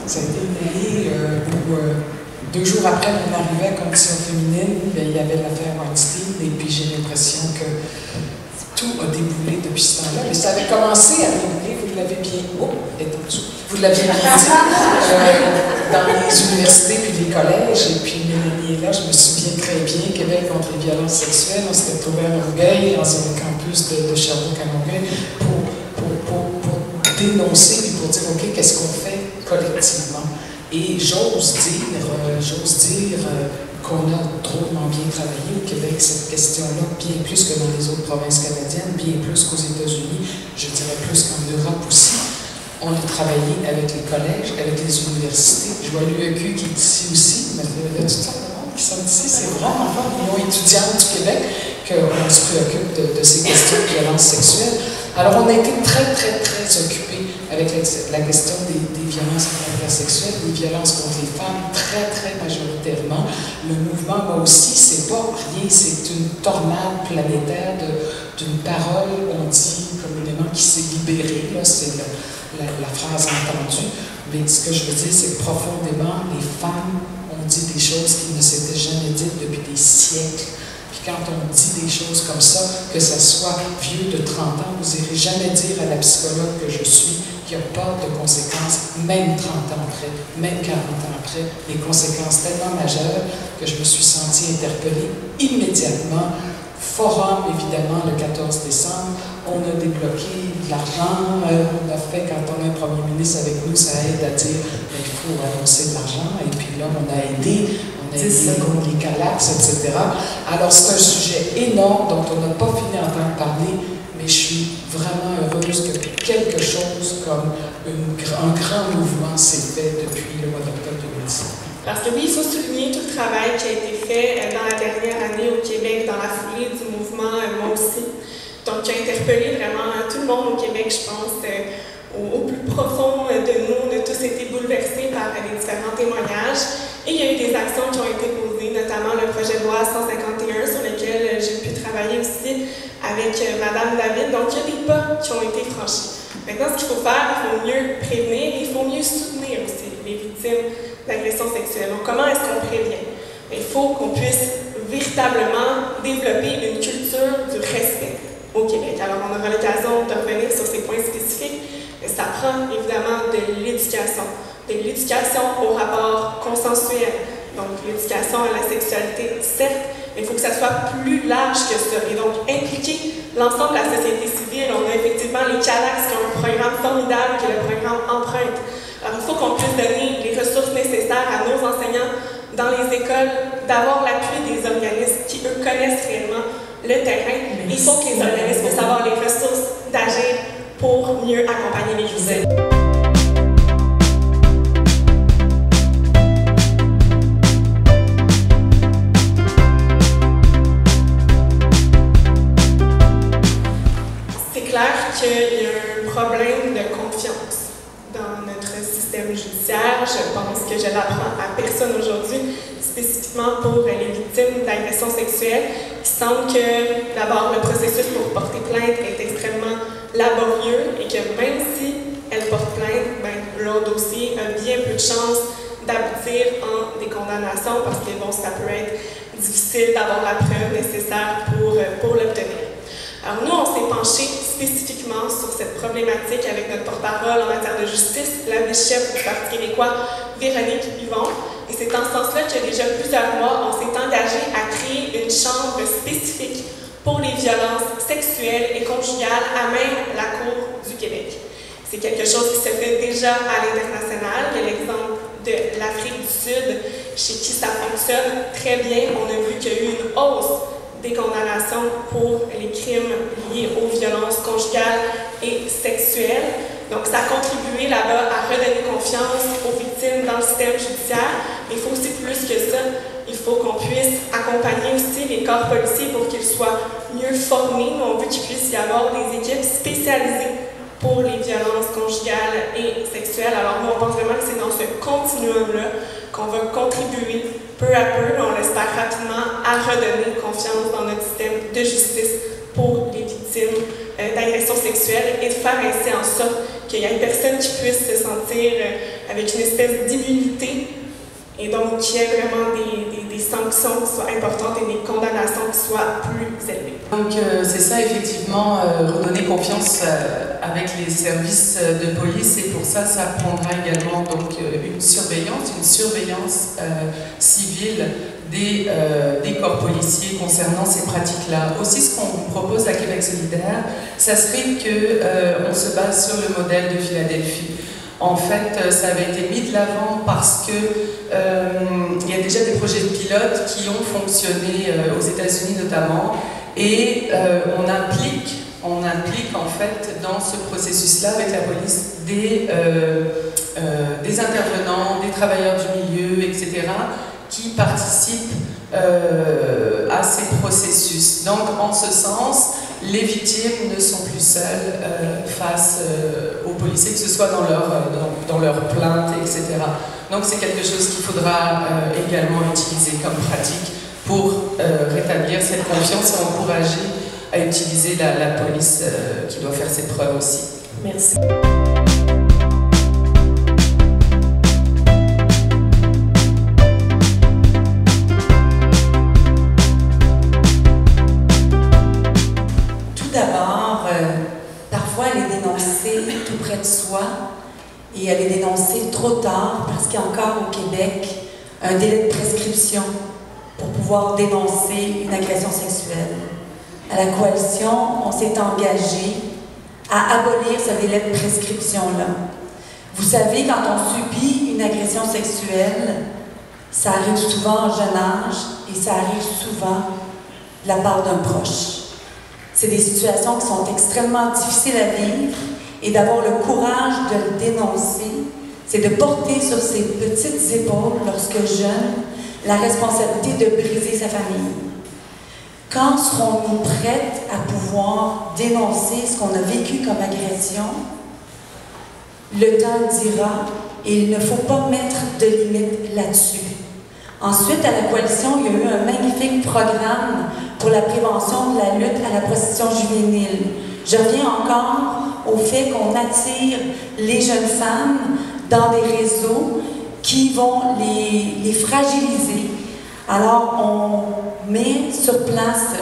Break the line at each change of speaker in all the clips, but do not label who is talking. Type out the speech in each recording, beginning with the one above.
Ça a été une année où, 2 jours après mon arrivée à Condition féminine, il y avait l'affaire Weinstein, et puis j'ai l'impression que tout a déboulé depuis ce temps-là. Mais ça avait commencé à débouler, vous l'avez bien dit, vous l'avez bien dit, dans les universités puis les collèges. Et puis Mélanie est là, je me souviens très bien, Québec contre les violences sexuelles, on s'était trouvé à Longueuil, dans un campus de Sherbrooke à Longueuil, pour dénoncer et pour dire, OK, qu'est-ce qu'on fait collectivement? Et j'ose dire qu'on a drôlement bien travaillé au Québec cette question-là, bien plus que dans les autres provinces canadiennes, bien plus qu'aux États-Unis, je dirais plus qu'en Europe aussi. On a travaillé avec les collèges, avec les universités. Je vois l'UEQ qui est ici aussi, mais il y a toutes sortes de monde qui sont ici. C'est vraiment fort, l'Union étudiante du Québec, qu'on se préoccupe de ces questions de violence sexuelle. Alors, on a été très, très, très occupés avec la question des violences sexuelles, des violences contre les femmes, très, très majoritairement. Le mouvement, moi aussi, c'est pas rien, c'est une tornade planétaire d'une parole, on dit communément, qui s'est libérée, là, c'est la phrase entendue. Mais ce que je veux dire, c'est que profondément, les femmes ont dit des choses qui ne s'étaient jamais dites depuis des siècles. Puis quand on dit des choses comme ça, que ça soit vieux de 30 ans, vous n'irez jamais dire à la psychologue que je suis qu'il n'y a pas de conséquences, même 30 ans après, même 40 ans après, des conséquences tellement majeures que je me suis sentie interpellée immédiatement. Forum, évidemment, le 14 décembre, on a débloqué de l'argent, on a fait, quand on a un premier ministre avec nous, ça aide à dire qu'il faut annoncer de l'argent, et puis là, on a aidé contre les Calax, etc. Alors, c'est un sujet énorme dont on n'a pas fini d'entendre parler, mais je suis vraiment heureuse que quelque chose comme un grand mouvement s'est fait depuis le mois d'octobre 2017.
Parce que oui, il faut souligner tout le travail qui a été fait dans la dernière année au Québec, dans la foulée du mouvement Moi aussi. Donc, qui a interpellé vraiment tout le monde au Québec, je pense, au plus profond de nous. On a tous été bouleversés par les différents témoignages. Et il y a eu des actions qui ont été posées, notamment le projet de loi 151 sur lequel j'ai pu travailler aussi avec Mme David. Donc, il y a des pas qui ont été franchis. Maintenant, ce qu'il faut faire, il faut mieux prévenir et il faut mieux soutenir aussi les victimes d'agressions sexuelles. Donc, comment est-ce qu'on prévient? Il faut qu'on puisse véritablement développer une culture du respect au Québec. Alors, on aura l'occasion de revenir sur ces points spécifiques, mais ça prend évidemment de l'éducation au rapport consensuel, donc l'éducation à la sexualité, certes, mais il faut que ça soit plus large que ça, et donc impliquer l'ensemble de la société civile. On a effectivement les Calax qui ont un programme formidable qui est le programme Empreinte. Alors, il faut qu'on puisse donner les ressources nécessaires à nos enseignants dans les écoles, d'avoir l'appui des organismes qui, eux, connaissent réellement le terrain. Il faut que les organismes puissent avoir les ressources d'agir pour mieux accompagner les victimes. C'est clair qu'il y a un problème de confiance dans notre système judiciaire. Je pense que je l'apprends à personne aujourd'hui, spécifiquement pour les victimes d'agressions sexuelles. Il semble que, d'abord, le processus pour porter plainte est extrêmement laborieux et que même si elles portent plainte, leur dossier a bien peu de chances d'aboutir en des condamnations parce que bon, ça peut être difficile d'avoir la preuve nécessaire pour l'obtenir. Alors nous, on s'est penché spécifiquement sur cette problématique avec notre porte-parole en matière de justice, la vice-chef du Parti québécois, Véronique Yvon. Et c'est en ce sens-là qu'il y a déjà plusieurs mois, on s'est engagé à créer une chambre spécifique pour les violences sexuelles et conjugales à même la Cour du Québec. C'est quelque chose qui se fait déjà à l'international. Il y a l'exemple de l'Afrique du Sud, chez qui ça fonctionne très bien. On a vu qu'il y a eu une hausse des condamnations pour les crimes liés aux violences conjugales et sexuelles. Donc, ça a contribué là-bas à redonner confiance aux victimes dans le système judiciaire. Mais il faut aussi plus que ça. Il faut qu'on puisse accompagner aussi les corps policiers pour qu'ils soient mieux formés. On veut qu'il puisse y avoir des équipes spécialisées pour les violences conjugales et sexuelles. Alors, nous, on pense vraiment que c'est dans ce continuum-là qu'on va contribuer peu à peu, mais on l'espère rapidement, à redonner confiance dans notre système de justice pour les victimes d'agressions sexuelles et de faire ainsi en sorte qu'il n'y ait personne qui puisse se sentir avec une espèce d'immunité, et donc qu'il y ait vraiment des sanctions qui soient importantes et des condamnations qui soient plus élevées.
Donc c'est ça, effectivement, redonner confiance avec les services de police, et pour ça, ça prendra également donc, une surveillance civile des corps policiers concernant ces pratiques-là. Aussi, ce qu'on vous propose à Québec solidaire, ça serait qu'on se base sur le modèle de Philadelphie. En fait, ça avait été mis de l'avant parce que il y a déjà des projets de pilotes qui ont fonctionné aux États-Unis notamment, et on implique en fait dans ce processus-là avec la police des intervenants, des travailleurs du milieu, etc., qui participent à ces processus. Donc, en ce sens, les victimes ne sont plus seules face aux policiers, que ce soit dans leur plainte, etc. Donc, c'est quelque chose qu'il faudra également utiliser comme pratique pour rétablir cette confiance et encourager à utiliser la police qui doit faire ses preuves aussi.
Merci.
Parfois, elle est dénoncée tout près de soi, et elle est dénoncée trop tard parce qu'il y a encore au Québec un délai de prescription pour pouvoir dénoncer une agression sexuelle. À la Coalition, on s'est engagé à abolir ce délai de prescription-là. Vous savez, quand on subit une agression sexuelle, ça arrive souvent en jeune âge et ça arrive souvent de la part d'un proche. C'est des situations qui sont extrêmement difficiles à vivre, et d'avoir le courage de le dénoncer, c'est de porter sur ses petites épaules, lorsque jeune, la responsabilité de briser sa famille. Quand serons-nous prêtes à pouvoir dénoncer ce qu'on a vécu comme agression? Le temps dira, et il ne faut pas mettre de limite là-dessus. Ensuite, à la Coalition, il y a eu un magnifique programme pour la prévention de la lutte à la prostitution juvénile. Je reviens encore au fait qu'on attire les jeunes femmes dans des réseaux qui vont les fragiliser. Alors, on met sur place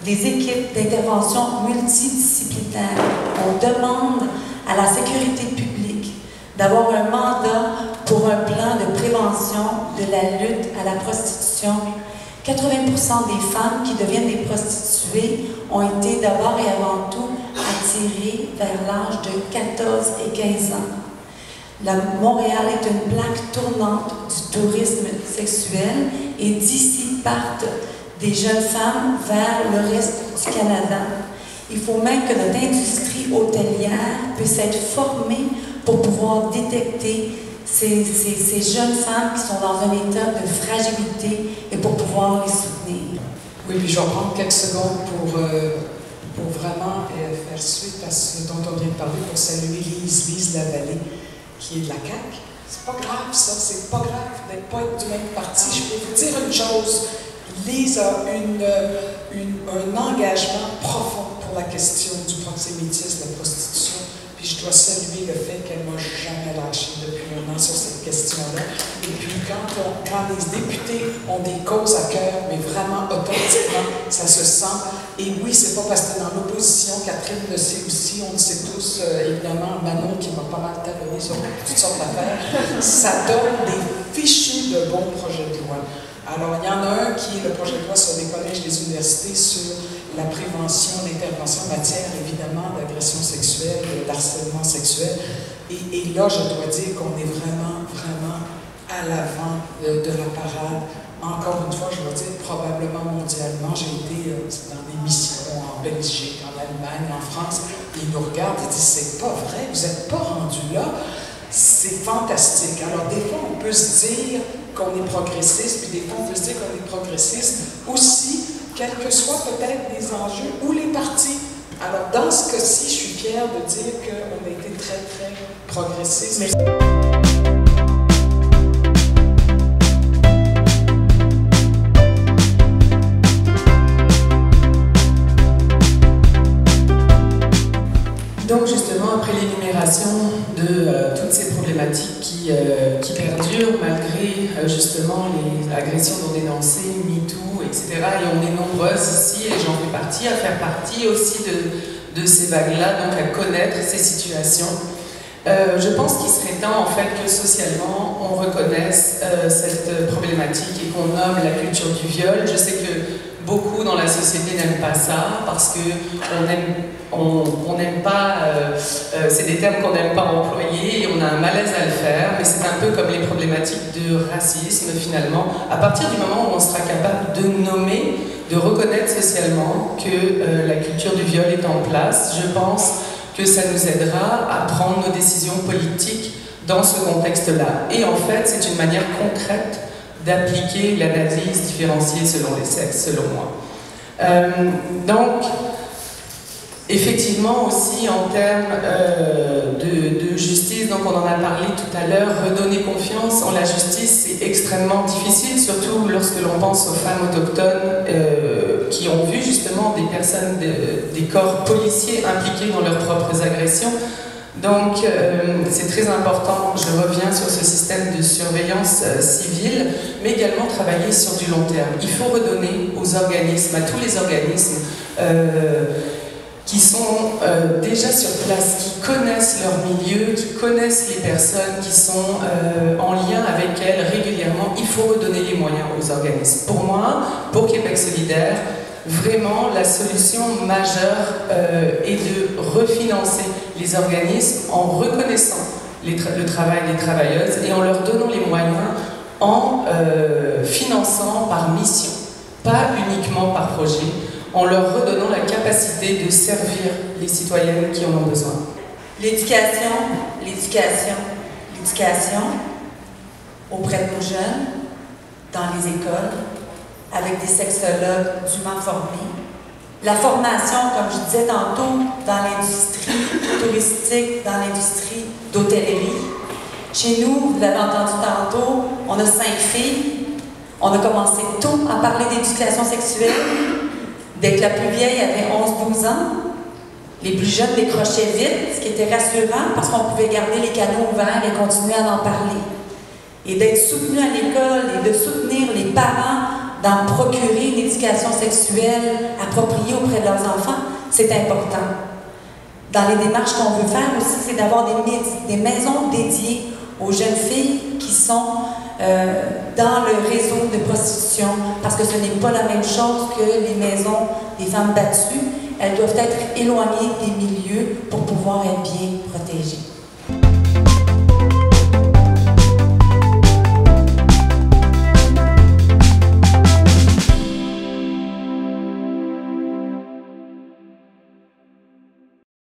des équipes d'intervention multidisciplinaires. On demande à la sécurité publique d'avoir un mandat pour un plan de prévention de la lutte à la prostitution. 80% des femmes qui deviennent des prostituées ont été d'abord et avant tout attirées vers l'âge de 14 et 15 ans. Montréal est une plaque tournante du tourisme sexuel, et d'ici partent des jeunes femmes vers le reste du Canada. Il faut même que notre industrie hôtelière puisse être formée pour pouvoir détecter ces jeunes femmes qui sont dans un état de fragilité, et pour pouvoir les soutenir.
Oui, puis je vais prendre quelques secondes pour vraiment faire suite à ce dont on vient de parler, pour saluer Lise Lavallée, qui est de la CAQ. C'est pas grave, ça, c'est pas grave d'être pas du même parti. Je peux vous dire une chose, Lise a un engagement profond pour la question du proxénétisme, de la prostitution. Puis je dois saluer le fait qu'elle ne m'a jamais lâché depuis un an sur cette question-là. Et puis quand les députés ont des causes à cœur, mais vraiment automatiquement, ça se sent. Et oui, c'est pas parce que dans l'opposition, Catherine le sait aussi, on le sait tous, évidemment, Manon qui m'a pas mal talonné sur toutes sortes d'affaires, ça donne des fichus de bons projets de loi. Alors, il y en a un qui est le projet de loi sur les collèges et les universités sur la prévention, l'intervention en matière, évidemment, d'agression sexuelle, d'harcèlement sexuel. Et là, je dois dire qu'on est vraiment, vraiment à l'avant de la parade. Encore une fois, je dois dire, probablement mondialement. J'ai été dans des missions en Belgique, en Allemagne, en France, et ils nous regardent et disent, c'est pas vrai, vous n'êtes pas rendu là. C'est fantastique. Alors, des fois, on peut se dire qu'on est progressiste, puis des fois, on peut se dire qu'on est progressiste aussi, quels que soient peut-être les enjeux ou les partis. Alors, dans ce cas-ci, je suis fière de dire qu'on a été très, très progressiste.
Donc justement, après l'énumération considération de toutes ces problématiques qui perdurent malgré justement les agressions non dénoncées, MeToo, etc. Et on est nombreuses ici, et j'en fais partie, à faire partie aussi de ces vagues-là, donc à connaître ces situations. Je pense qu'il serait temps en fait que socialement on reconnaisse cette problématique et qu'on nomme la culture du viol. Je sais que beaucoup dans la société n'aiment pas ça parce que on n'aime pas, c'est des termes qu'on n'aime pas employer et on a un malaise à le faire, mais c'est un peu comme les problématiques de racisme finalement. À partir du moment où on sera capable de nommer, de reconnaître socialement que la culture du viol est en place, je pense que ça nous aidera à prendre nos décisions politiques dans ce contexte-là. Et en fait, c'est une manière concrète d'appliquer l'analyse différenciée selon les sexes, selon moi. Donc, effectivement aussi en termes de justice, donc on en a parlé tout à l'heure, redonner confiance en la justice, c'est extrêmement difficile, surtout lorsque l'on pense aux femmes autochtones qui ont vu justement des personnes, des corps policiers impliqués dans leurs propres agressions. Donc c'est très important, je reviens sur ce système de surveillance civile, mais également travailler sur du long terme. Il faut redonner aux organismes, à tous les organismes qui sont déjà sur place, qui connaissent leur milieu, qui connaissent les personnes, qui sont en lien avec elles régulièrement. Il faut redonner les moyens aux organismes. Pour moi, pour Québec solidaire, vraiment la solution majeure est de refinancer les organismes en reconnaissant le travail des travailleuses et en leur donnant les moyens en finançant par mission, pas uniquement par projet, en leur redonnant la capacité de servir les citoyennes qui en ont besoin.
L'éducation, l'éducation, l'éducation auprès de nos jeunes, dans les écoles, avec des sexologues dûment formés. La formation, comme je disais tantôt, dans l'industrie touristique, dans l'industrie d'hôtellerie. Chez nous, vous l'avez entendu tantôt, on a 5 filles. On a commencé tôt à parler d'éducation sexuelle. Dès que la plus vieille avait 11-12 ans, les plus jeunes décrochaient vite, ce qui était rassurant parce qu'on pouvait garder les canaux ouverts et continuer à en parler. Et d'être soutenu à l'école et de soutenir les parents d'en procurer une éducation sexuelle appropriée auprès de leurs enfants, c'est important. Dans les démarches qu'on veut faire aussi, c'est d'avoir des maisons dédiées aux jeunes filles qui sont dans le réseau de prostitution, parce que ce n'est pas la même chose que les maisons des femmes battues. Elles doivent être éloignées des milieux pour pouvoir être bien protégées.